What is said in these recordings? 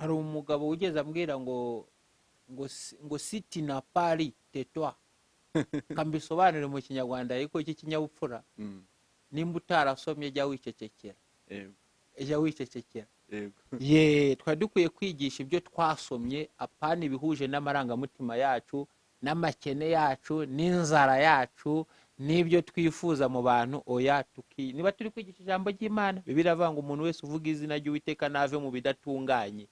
hari umugabo ugeze ambwira ngo siti na pari tetwa kambisobanure mu kinyarwanda ariko iki kinyabupfura nimba utarasomye jya wicecekera jya wicecekera ye twari dukwiye kwigisha ibyo twasomye apana ibihuje n'amarangamutima yacu n'amakene yacu n'inzara yacu n'ibyo twifuza mu bantu oya niba turi kwigisha ijambo ry'Imana Bibiliya iravuga ngo umuntu wese uvuga izina ry'Uwiteka nave mu bidatunganye.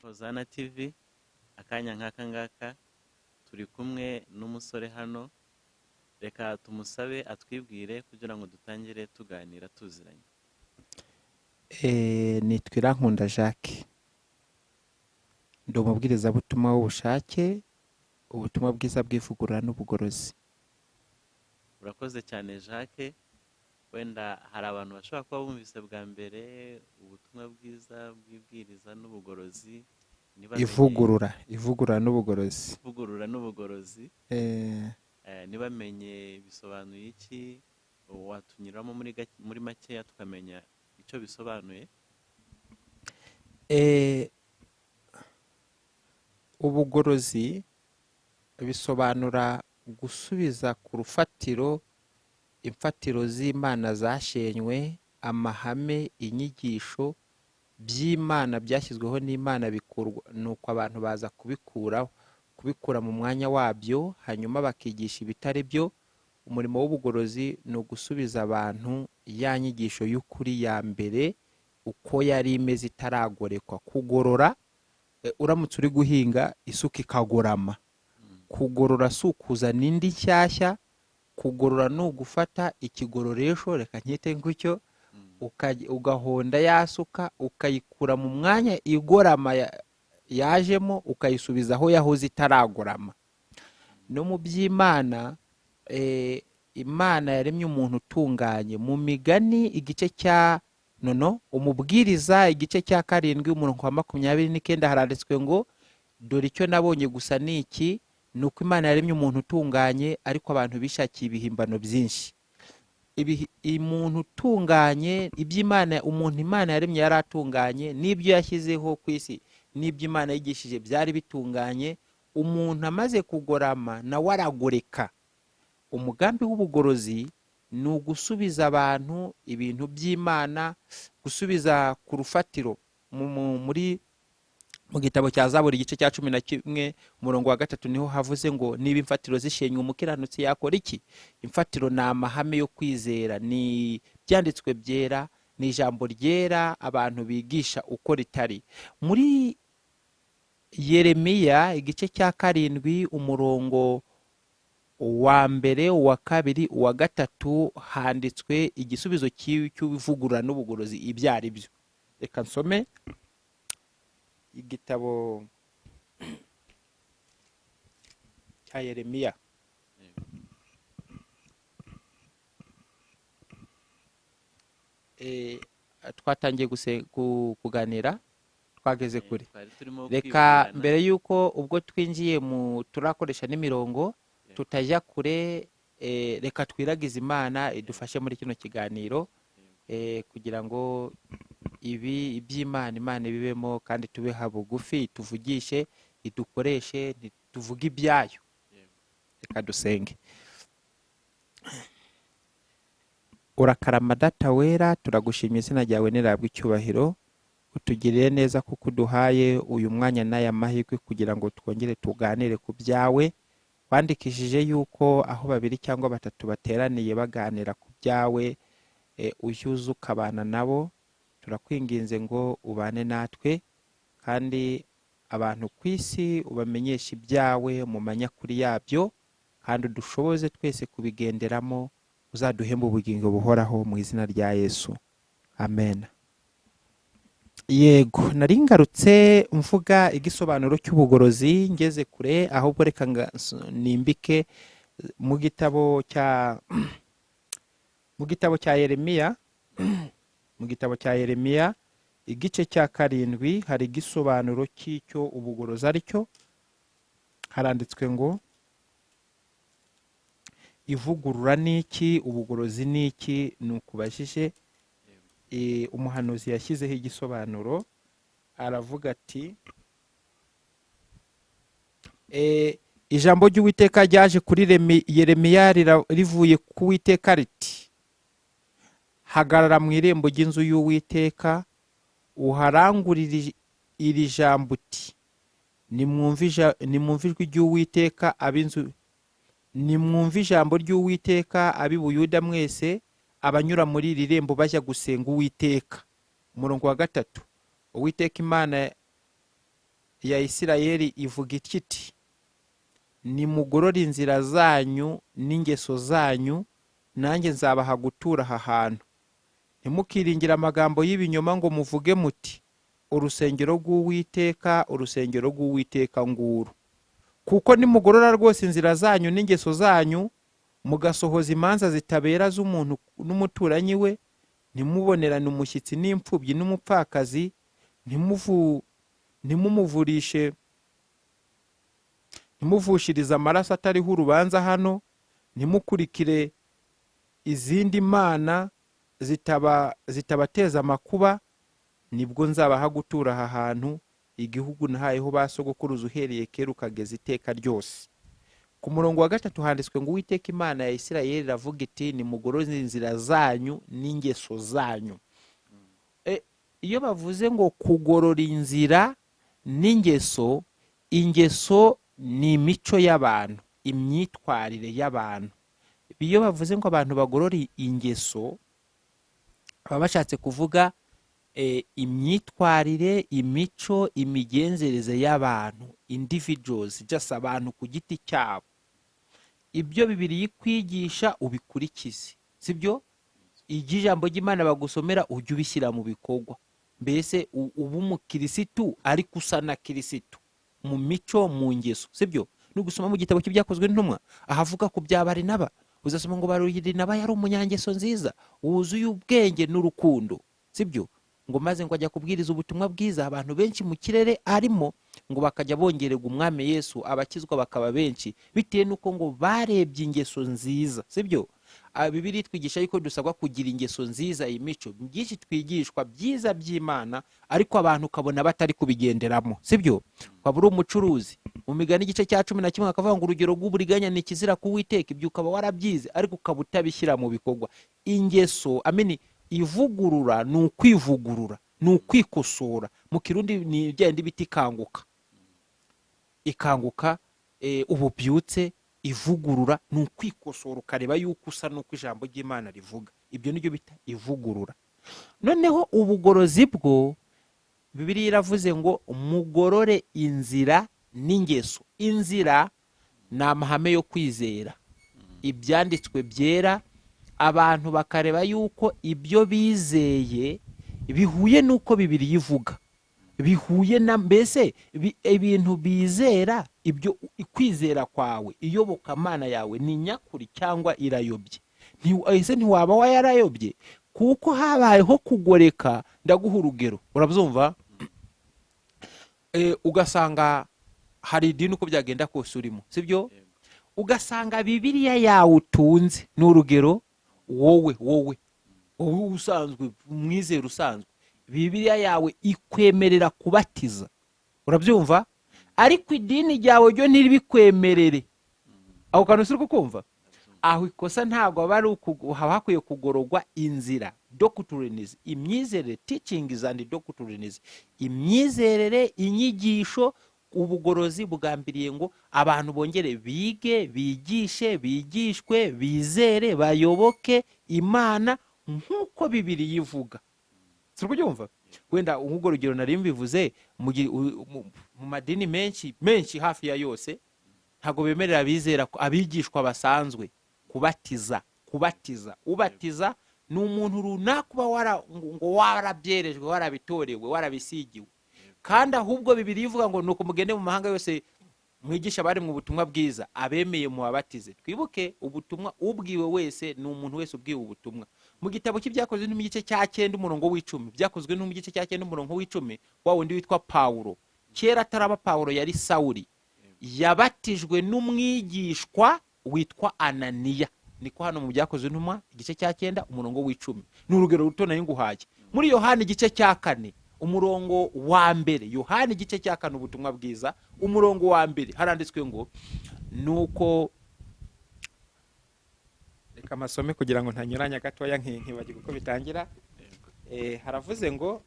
Hozana TV akanya nk'aka ngaka turi kumwe n'umusore hano, reka tumusabe atwibwire kugira ngo dutangire tuganira tuziranye. Nitwa Jacques, ndi umubwiriza butumwa w'ubushake, ubutumwa bwiza bw'ivugurura n'ubugorozi. Murakoze cyane Jacques, wenda hari abantu bashobora kuba bumvise bwa mbere ubutumwa bwiza bw'ibwiriza n'ubugorozi. Ivugurura n'ubugorozi. Nibamenye bisobanuye iki, watunyuramo muri makeya tukamenya icyo bisobanuye. Ubugorozi bisobanura gusubiza ku rufatiro imfatiro z'Imana zashenywe, amahame, inyigisho by'Imana byashyizweho n'Imana bikurwa, nuko abantu baza kubikura mu mwanya wabyo, hanyuma bakigisha ibitari byo. Umurimo w'ubugorozi ni ugusubiza abantu ya nyigisho y'ukuri ya mbere uko yari imeze itaragorekwa. Kugorora, uramutse uri guhinga isuka ikagorama. Kugorora si ukuzana indi nshyashya, kugorora ni ugufata ikigororesho, reka nkite gutyo, ugahonda yasuka ukayikura mu mwanya igorama yajemo ukayisubiza aho yahoze itaragorama. No mu by'Imana, Imana yaremye umuntu utunganye. Mu Migani igice cya umubwiriza igice cya 7 umurongo wa 29 haranditswe ngo dore icyo nabonye gusa ni iki, nuko Imana yaremye umuntu utunganye ariko abantu bishakiye ibihimbano byinshi. Umuntu utunganye, iby'Imana, umuntu Imana yaremye yaratunganye, n'ibyo yashyizeho ku isi n'ibyo Imana yigishije byari bitunganye. Umuntu amaze kugorama nawe aragoreka. Umugambi w'ubugorozi ni ugusubiza abantu ibintu by'Imana, gusubiza ku rufatiro. Mu gitabo cya Zaburi igice cya 11 umurongo wa 3 niho havuze ngo niba imfatiro zishenywe umukiranutsi yakora iki? Imfatiro ni amahame yo kwizera, ni byanditswe byera, ni ijambo ryera abantu bigisha uko ritari. Muri Yeremiya igice cya 7 umurongo wa 1, uwa 2, uwa 3 handitswe igisubizo cy'ivugurura n'ubugorozi ibyo ari byo. Reka nsome igitabo cya Yeremiya. Twatangiye kuganira, twageze kuri. Reka mbere yuko ubwo twinjiye turakoresha n'imirongo tutajya kure, reka twiragize Imana idufashe muri kino kiganiro, kugira ngo iby'Imana bibemo kandi tubeha bugufi, tuvugishe, idukoreshe, tuvuge ibyayo. Reka dusenge. Urakarama Data wera, turagushimye izina ryawe nirabwe icyubahiro, utugirire neza kuko uduhaye uyu mwanya n'aya mahirwe kugira ngo twongere tuganire ku byawe. Wandikishije yuko aho 2 cyangwa 3 bateraniye baganira ku byawe, uhyuze ukabana nabo. Turakwinginze ngo ubane natwe, kandi abantu ku isi ubamenyesha ibyawe mu manyakuri yabyo, kandi udushoboze twese kubigenderamo, uzaduhemba ubugingo buhoraho mu izina rya Yesu, amen. Yego, nari ngarutse mvuga igisobanuro cy'ubugorozi ngeze kure, ahubwo reka nimbike mu gitabo cya Yeremiya. Mu gitabo cya Yeremiya igice cya 7 hari igisobanuro cy'icyo ubugorozi ari cyo. Haranditswe ngo ivugurura ni iki, ubugorozi ni iki. Ni ukubajije umuhanuzi yashyizeho igisobanuro, aravuga ati ijambo ry'Uwiteka ryaje kuri Yeremiya rivuye ku Uwiteka riti, hagarara mu irembo ry'inzu y'Uwiteka uharangurire iri jambo uti, nimwumve ijwi ry'Uwiteka nimwumve ijambo ry'Uwiteka ab'i Buyuda mwese abanyura muri iri rembo bajya gusenga Uwiteka. Umurongo wa 3, Uwiteka Imana ya Isirayeli ivuga iti, nimugorore inzira zanyu n'ingeso zanyu, nanjye nzabaha gutura aha hantu. Ntimukiringire amagambo y'ibinyoma ngo muvuge muti, urusengero rw'Uwiteka, urusengero rw'Uwiteka nguru. Kuko nimugorora rwose inzira zanyu n'ingeso zanyu, mugasohoza imanza zitabera z'umuntu n'umuturanyi we, ntimubonerane umushyitsi n'imfubyi n'umupfakazi, ntimuvushirize amaraso atariho urubanza hano, ntimukurikire izindi mana zitabateza amakuba, nibwo nzabaha gutura aha hantu, igihugu nahayeho ba sogokuruza uhereye kera ukageza iteka ryose. Ku murongo wa 3 handitswe ngo Uwiteka Imana ya Isirayeli iravuga iti, nimugorore inzira zanyu n'ingeso zanyu. Iyo bavuze ngo kugorora inzira n'ingeso, ingeso ni imico y'abantu, imyitwarire y'abantu. Iyo bavuze ngo abantu bagorora ingeso, baba bashatse kuvuga imyitwarire, imico, imigenzereze y'abantu, individuals, just abantu ku giti cyabo. Ibyo Bibiliya ikwigisha ubikurikize, sibyo? Ijambo ry'Imana bagusomera ujye ubishyira mu bikorwa. Mbese ubu umukirisitu ariko usa na kirisitu mu mico, mu ngeso, sibyo? Nugusoma mu gitabo cy'ibyakozwe n'intumwa ahavuga ku bya Barinaba, uzasoma ngo Barinaba yari umunyangeso nziza, wuzuye ubwenge n'urukundo, sibyo? Ngo maze ngo ajya kubwiriza ubutumwa bwiza, abantu benshi mu kirere arimo ngo bakajya bongererwa umwami Yesu, abakizwa bakaba benshi, bitewe nuko ngo barebye ingeso nziza, sibyo? Bibiliya twigisha yuko dusabwa kugira ingeso nziza, imico byinshi twigishwa byiza by'Imana, ariko abantu ukabona batari kubigenderamo, sibyo? Waba uri umucuruzi, mu Migani igice cya 11 akavuga ngo urugero rw'uburiganya ni ikizira ku Uwiteka, ibyo ukaba warabyize ariko ukaba utabishyira mu bikorwa. Ingeso ivugurura ni ukwivugurura, ni ukwikosora. Mu Kirundi ni byandi biti ikanguka, ububyutse. Ivugurura ni ukwikosora ukareba yuko usa n'uko ijambo ry'Imana rivuga. Ibyo nibyo bita ivugurura. Noneho ubugorozi bwo Bibiliya iravuze ngo mugorore inzira n'ingeso. Inzira ni amahame yo kwizera, ibyanditswe byera, abantu bakareba yuko ibyo bizeye bihuye n'uko Bibiliya ivuga, bihuye na mbese ibintu bizera, ibyo kwizera kwawe, iyobokamana yawe ni nyakuri cyangwa irayobye. Ese ntiwaba yarayobye kuko habayeho kugoreka. Ndaguha urugero, urabyumva? Ugasanga hari idini uko byagenda kose urimo, sibyo? Ugasanga Bibiliya yawe utunze, ni urugero, wowe usanzwe, umwizera usanzwe, Bibiliya yawe ikwemerera kubatiza, urabyumva? Ariko idini ryawe ryo ntiribikwemerere. Aho kantu suri kukumva? Aho ikosa ntabwo aba ari hakwiye kugororwa inzira, doctrines, imyizerere, teachings and doctrines, imyizerere, inyigisho. Ubugorozi bugambiriye ngo abantu bongere bige, bigishe, bigishwe, bizere, bayoboke Imana nk'uko Bibiliya ivuga. Suri kubyumva? Wenda nk'ubwo rugero nari mbivuze, mu madini menshi hafi ya yose ntago bemerera abizera, abigishwa basanzwe kubatiza. Ubatiza ni umuntu runaka uba ngo warabyerejwe, warabitorewe, warabisigiwe. Kandi ahubwo Bibiliya ivuga ngo nuko mugende mu mahanga yose mwigisha bari mu butumwa bwiza, abemeye mu babatize. Twibuke ubutumwa ubwiwe wese ni umuntu wese ubwiwe ubutumwa. mu gitabo cy'ibyakozwe no mu gice cya 9 umurongo w'icumi, byakozwe no mu gice cya 9 umurongo w'icumi, wa wundi witwa Pawulo, kera ataraba Pawulo yari Sawuli, yabatijwe n'umwigishwa witwa Ananiya. Niko hano mu byakozwe n'intumwa igice cya 9 umurongo w'icumi. Ni urugero ruto nayo nguhaye. Muri Yohana igice cya 4 umurongo wa mbere, Yohana igice cya 4 ubutumwa bwiza umurongo wa mbere, haranditswe ngo nuko, reka amasome kugira ngo ntanyuranya gatoya nkibagirwa uko bitangira. Haravuze ngo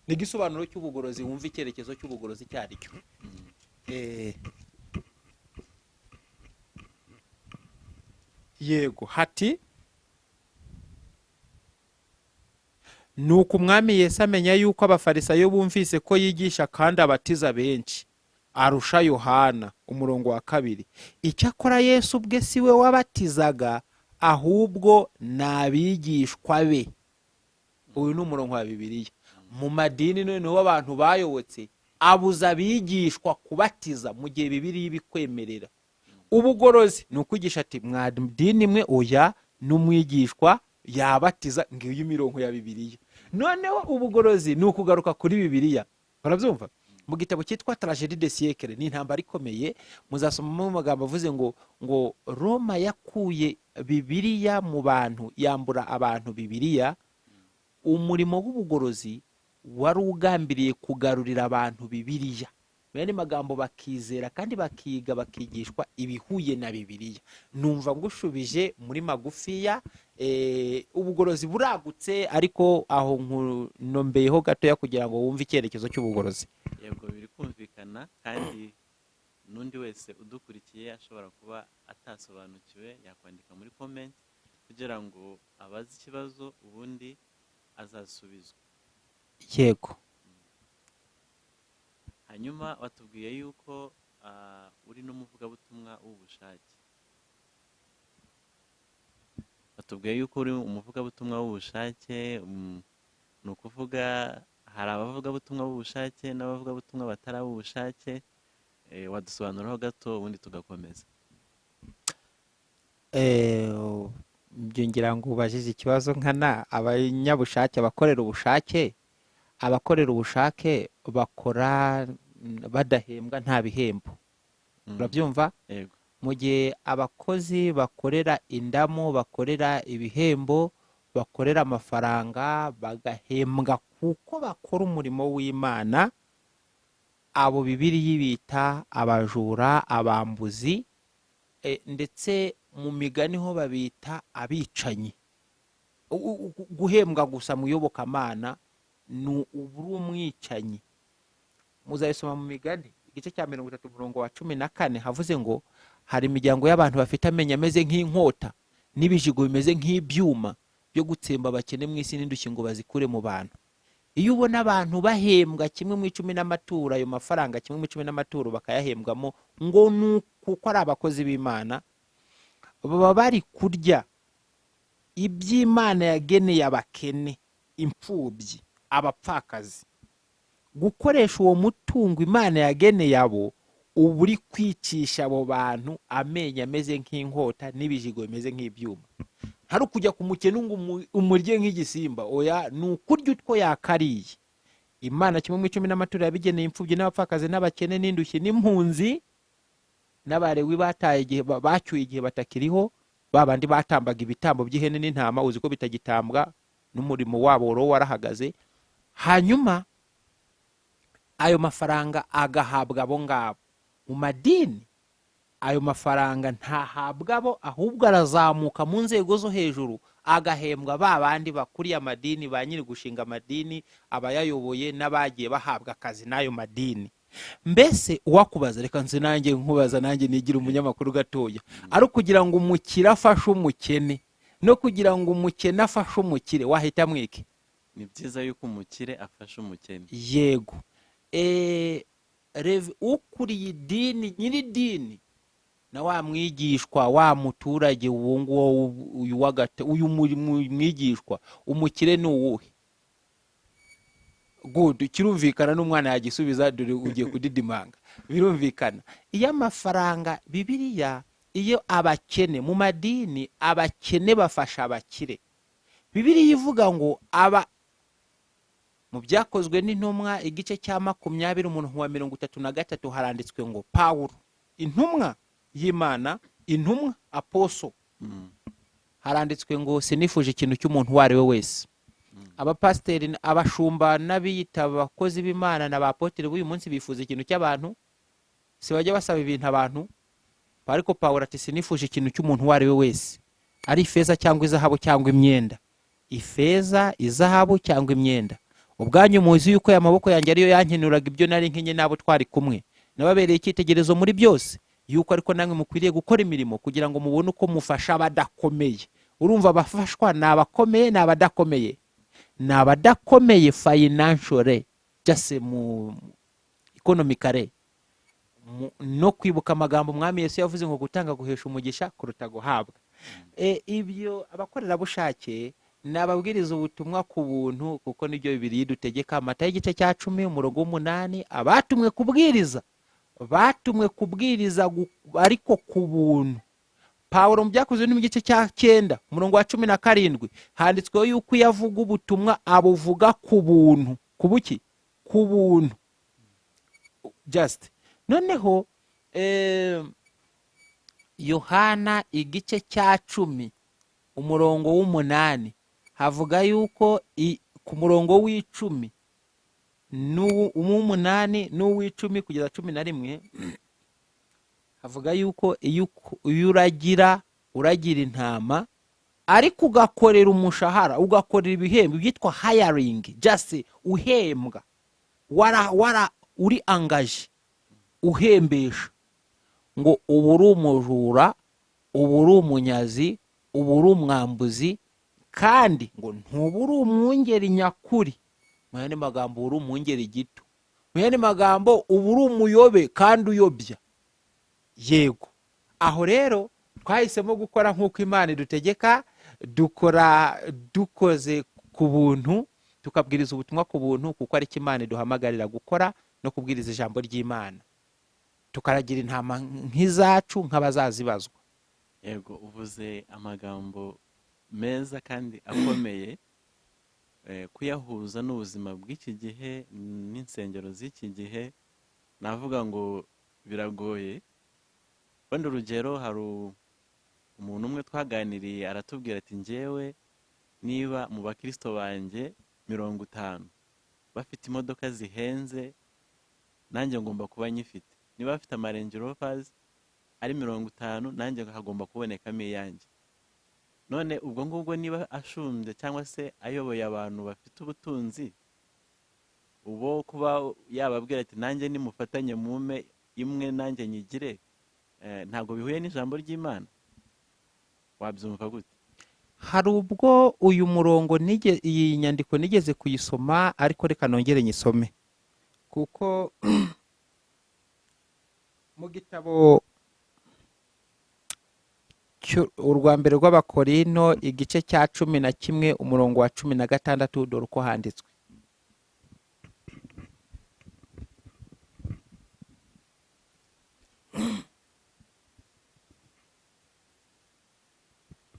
ni igisobanuro cy'ubugorozi, wumva icyerekezo cy'ubugorozi cyari cyo. Yego, hati nuko umwami Yesu amenya yuko abafarisayo bumvise ko yigisha kandi abatiza benshi arusha Yohana, umurongo wa 2. Icyakora Yesu ubwe si we wabatizaga, ahubwo n'abigishwa be. Uyu ni umurongo wa Bibiliya. Mu madini noneho abantu bayobotse abuza abigishwa kubatiza mu gihe Bibiliya ibikwemerera. Ubugorozi ni ukwigisha ati mwadini mwe oya n'umwigishwa yabatiza, ngiyo imirongo ya Bibiliya. Noneho ubugorozi ni ukugaruka kuri Bibiliya. Barabyumva? Mu gitabo cyitwa Tragédie des siècles, ni intambara ikomeye, muzasomamo amagambo avuze ngo Roma yakuye Bibiliya mu bantu, yambura abantu Bibiliya. Umurimo w'ubugorozi wari ugambiriye kugarurira abantu Bibiliya, bene magambo bakizera kandi bakiga bakigishwa ibihuye na Bibiliya. Numva ngushubije muri magufiya. Ubugorozi buragutse, ariko aho nnombeyeho gatoya kugira ngo wumve icyerekezo cy'ubugorozi. Yego, biri kumvikana, kandi n'undi wese udukurikiye ashobora kuba atasobanukiwe yakwandika muri comment kugira ngo abaze ikibazo ubundi azasubizwa. Yego. Hanyuma watubwiye yuko uri n'umuvugabutumwa w'ubushake. Watubwiye yuko uri umuvugabutumwa w'ubushake, ni ukuvuga hari abavugabutumwa b'ubushake n'abavugabutumwa batari ab'ubushake. Wadusobanuraho gato ubundi tugakomeza. Ngira ngo ubajije ikibazo nkana. Abanyabushake, abakorera ubushake, abakorera ubushake bakora badahembwa, nta bihembo. Urabyumva? Yego. Mu gihe abakozi bakorera indamo, bakorera ibihembo, bakorera amafaranga, bagahembwa kuko bakora umurimo w'Imana, abo Bibiliya bita abajura, abambuzi, ndetse mu migani ho babita abicanyi. Guhembwa gusa mu iyobokamana ni uburi umwicanyi. Muzayisoma mu migani igice cya 30 umurongo wa 14, havuze ngo hari imiryango y'abantu bafite amenyo ameze nk'inkota n'ibijigo bimeze nk'ibyuma byo gutsemba abakene mu isi n'indushyi ngo bazikure mu bantu. Iyo ubona abantu bahembwa 1/10 n'amaturo, ayo mafaranga 1/10 n'amaturo bakayahembwamo ngo nuko ari abakozi b'Imana, baba bari kurya iby'Imana yageneye abakene, imfubyi, abapfakazi. Gukoresha uwo mutungo Imana yageneye abo, uba uri kwicisha abo bantu amenyo ameze nk'inkota n'ibijigo bimeze nk'ibyuma. Hari ukujya ku mukene ngo umurye nk'igisimba, oya, ni ukurya utwo yakariye. Imana 1/10 n'amaturo yabigeneye imfubyi n'abapfakazi n'abakene n'indushyi n'impunzi n'abarewi bataye igihe bacyuye igihe batakiriho, babandi batambaga ibitambo by'ihene n'intama, uzi ko bitagitambwa, n'umurimo wabo warahagaze. Hanyuma ayo mafaranga agahabwa abo ngabo. Mu madini ayo mafaranga ntahabwa abo, ahubwo arazamuka mu nzego zo hejuru, agahembwa babandi bakuriye amadini, ba nyiri gushinga amadini, abayayoboye n'abagiye bahabwa akazi n'ayo madini. Mbese uwakubaza, reka nze nanjye nkubaza, nanjye nigira umunyamakuru gatoya, ari kugira ngo umukire afashe umukene no kugira ngo umukene afashe umukire, wahita mwike? Ni byiza yuko umukire afashe umukene. Yego. Ukuriye idini, nyiri idini, na wa mwigishwa, wa muturage, uwo nguwo, uyu mwigishwa, umukire ni uwuhe? Good, kirumvikana n'umwana yagisubiza, dore ugiye kudidimanga. Birumvikana. Iyo amafaranga Bibiliya iyo abakene mu madini abakene bafasha abakire. Bibiliya ivuga ngo mu byakozwe n'intumwa igice cya 20 umuntu wa 33 haranditswe ngo Pawulo intumwa y'Imana, intumwa aposo, haranditswe ngo sinifuje ikintu cy'umuntu uwo ari we wese. Abapasiteri, abashumba n'abiyita abakozi b'Imana n'abapotere b'uyu munsi bifuza ikintu cy'abantu, si bajya basaba ibintu abantu. Ariko Pawulo ati sinifuje ikintu cy'umuntu uwo ari we wese, ari ifeza cyangwa izahabu cyangwa imyenda. Ifeza, izahabu cyangwa imyenda, ubwanyu muzi yuko aya maboko yanjye ariyo yankenuraga ibyo nari nkenye n'abo twari kumwe. Nababereye icyitegererezo muri byose, yuko ariko namwe mukwiriye gukora imirimo kugira ngo mubone uko mufasha abadakomeye. Urumva abafashwa ni abakomeye n'abadakomeye. Ni abadakomeye financially, just mu economically. No kwibuka amagambo umwami Yesu yavuze ngo gutanga guhesha umugisha kuruta guhabwa. Ibyo abakorerabushake n'ababwiriza ubutumwa ku buntu, kuko nibyo Bibiliya dutegeka. Matayo igice cya 10 umurongo w'8, abatumwe kubwiriza, batumwe kubwiriza ariko ku buntu. Pawulo mu byakozwe no mu gice cya 9 umurongo wa 17 handitsweho yuko yavuga ubutumwa abuvuga ku buntu. Kubuki? Ku buntu. Just noneho Yohana igice cya 10 umurongo w'8 havuga yuko ku murongo w'10 n'uw'8 n'uw'10 kugeza 11 havuga yuko iyo uragira intama ariko ugakorera umushahara, ugakorera ibihembo byitwa hiring, just uhembwa, uri angaje, uhembesha, ngo ubu uri umujura, ubu uri umunyazi, ubu uri umwambuzi, kandi ngo ntubu uri umwungeri nyakuri. Mu yandi magambo uri umwungeri gito. Mu yandi magambo ubu uri umuyobe kandi uyobya. Yego, aho rero twahisemo gukora nk'uko Imana idutegeka, dukoze ku buntu, tukabwiriza ubutumwa ku buntu, kuko ari Imana iduhamagarira gukora no kubwiriza ijambo ry'Imana, tukaragira intama nk'izacu nk'abazazibazwa. Yego, uvuze amagambo meza kandi akomeye, kuyahuza n'ubuzima bw'iki gihe n'insengero z'iki gihe, navuga ngo biragoye. Wenda urugero, hari umuntu umwe twaganiriye aratubwira ati njyewe niba mu bakristo banjye 50 bafite imodoka zihenze, nanjye ngomba kuba nyifite. Niba bafite Range Rovers ari 50, nanjye hagomba kubonekamo iyanjye. None ubwo ngubwo niba ashumbye cyangwa se ayoboye abantu bafite ubutunzi, ubo kuba yababwira ati nanjye nimufatanye mume imwe nanjye nyigire, ntabwo bihuye n'ijambo ry'Imana. Wabyumva gute? Hari ubwo uyu murongo iyi nyandiko nigeze kuyisoma, ariko reka nongere nyisome, kuko mu gitabo urwa mbere rw'Abakorino igice cya 11 umurongo wa 16 dore uko handitswe.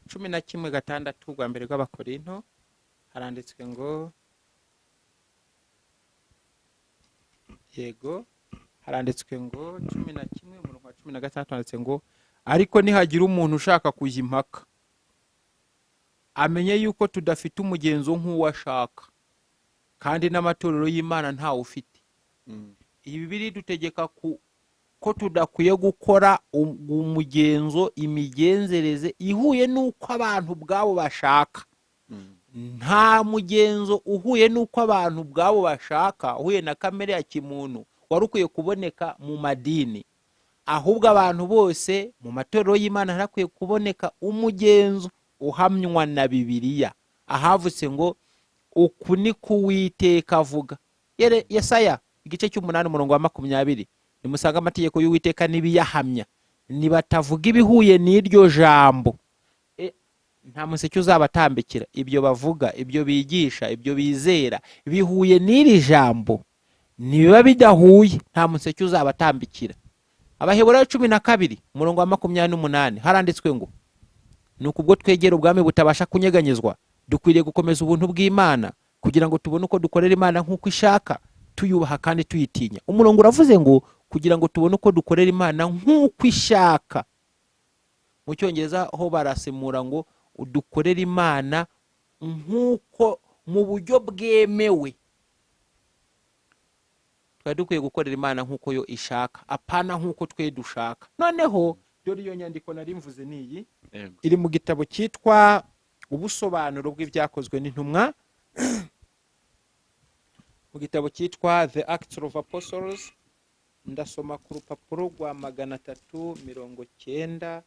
Cumi na kimwe gatandatu rwa mbere rw'Abakorino haranditswe ngo, yego, haranditswe ngo 11 umurongo wa 16 handitse ngo, ariko nihagira umuntu ushaka kujya impaka, amenye yuko tudafite umugenzo nk'uwo ashaka, kandi n'amatorero y'Imana ntawe ufite. Iyi Bibiliya dutegeka ko tudakwiye gukora umugenzo, imigenzereze ihuye n'uko abantu ubwabo bashaka. Nta mugenzo uhuye n'uko abantu ubwabo bashaka, uhuye na kamere ya kimuntu, wari ukwiye kuboneka mu madini. Ahubwo abantu bose mu matorero y'Imana harakwiye kuboneka umugenzo uhamywa na Bibiliya, ahavutse ngo uku ni ko Uwiteka avuga. Yesaya igice cy'8 umurongo wa 20, nimusanga amategeko y'Uwiteka nibiyahamya, nibatavuga ibihuye n'iryo jambo, nta museke uzabatambikira. Ibyo bavuga, ibyo bigisha, ibyo bizera bihuye n'iri jambo, nibiba bidahuye, nta museke uzabatambikira. Abaheburayo 12 umurongo wa 28 haranditswe ngo nuko ubwo twegera ubwami butabasha kunyeganyezwa dukwiriye gukomeza ubuntu bw'Imana kugira ngo tubone uko dukorera Imana nk'uko ishaka, tuyubaha kandi tuyitinya. Umurongo uravuze ngo kugira ngo tubone uko dukorera Imana nk'uko ishaka. Mu Cyongereza ho barasemura ngo dukorera Imana nk'uko, mu buryo bwemewe. Twari dukwiye gukorera Imana nk'uko yo ishaka, apana nk'uko twe dushaka. Noneho dore iyo nyandiko nari mvuze niyi, iri mu gitabo cyitwa ubusobanuro bw'ibyakozwe n'intumwa, mu gitabo cyitwa The Acts of Apostles. Ndasoma ku rupapuro rwa 395.